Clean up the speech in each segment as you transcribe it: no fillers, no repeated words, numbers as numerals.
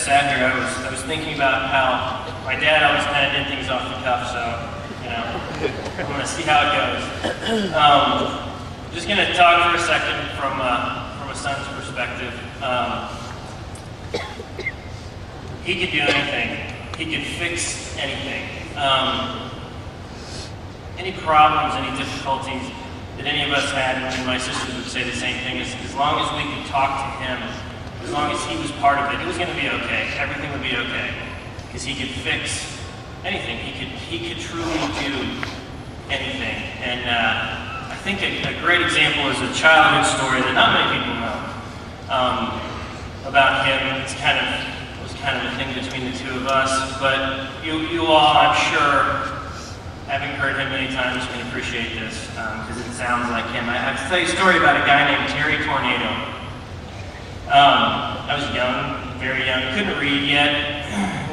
sat here, I was thinking about how my dad always kind of did things off the cuff, so, you know, I'm going to see how it goes. Just going to talk for a second from a son's perspective. He could do anything. He could fix anything. Any problems, any difficulties that any of us had, and my sisters would say the same thing, is as long as we could talk to him, as long as he was part of it, it was going to be okay. Everything would be okay. Because he could fix anything. He could truly do anything. And I think a great example is a childhood story that not many people know about him. It was kind of a thing between the two of us. But you all, I'm sure, having heard him many times, can appreciate this because it sounds like him. I have to tell you a story about a guy named Terry Tornado. I was young, very young, couldn't read yet.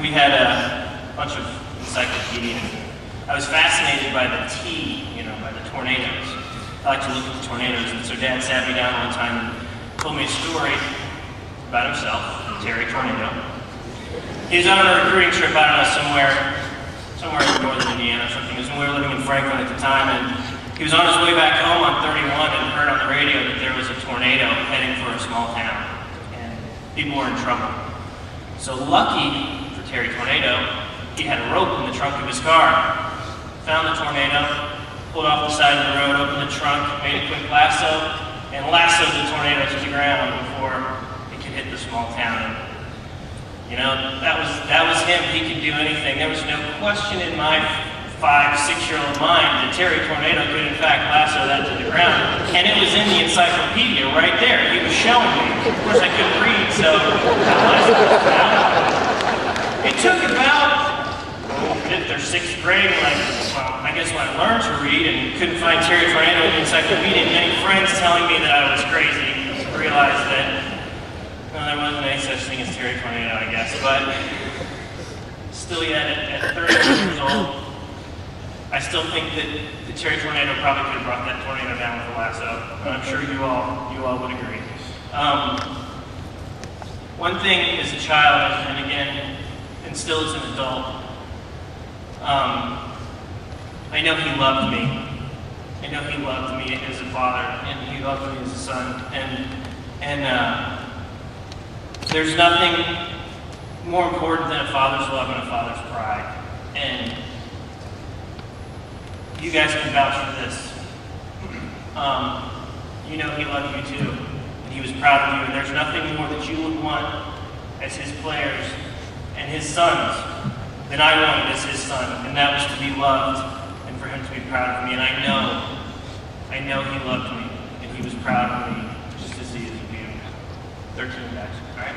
We had a bunch of encyclopedias. I was fascinated by the T, by the tornadoes. I like to look at the tornadoes, and so Dad sat me down one time and told me a story about himself, Terry Tornado. He was on a recruiting trip, I don't know, somewhere in northern Indiana or something. We were living in Franklin at the time, and he was on his way back home on 31 and heard on the radio that there was a tornado heading for a small town, and people were in trouble. So lucky for Terry Tornado, he had a rope in the trunk of his car. Found the tornado, pulled off the side of the road, opened the trunk, made a quick lasso, and lassoed the tornado to the ground before it could hit the small town. That was him. He could do anything. There was no question in my 5-6-year-old mind that Terry Tornado could in fact lasso that to the ground. And it was in the encyclopedia right there. He was showing me. Of course I couldn't read, so it took about 5th or 6th grade when I guess when I learned to read and couldn't find Terry Tornado in the encyclopedia, and many friends telling me that I was crazy, I realized that there wasn't any such thing as Terry Tornado, I guess, but still yet at 31 years old, I still think that Terry Tornado probably could have brought that tornado down with a lasso, and I'm sure you all would agree. One thing as a child, and again, and still as an adult, I know he loved me. I know he loved me as a father, and he loved me as a son, and there's nothing more important than a father's love and a father's pride. And you guys can vouch for this. You know he loved you too, and he was proud of you, and there's nothing more that you would want as his players and his sons than I wanted as his son, and that was to be loved and for him to be proud of me. And I know he loved me, and he was proud of me just as he is of you. 13 guys, all right?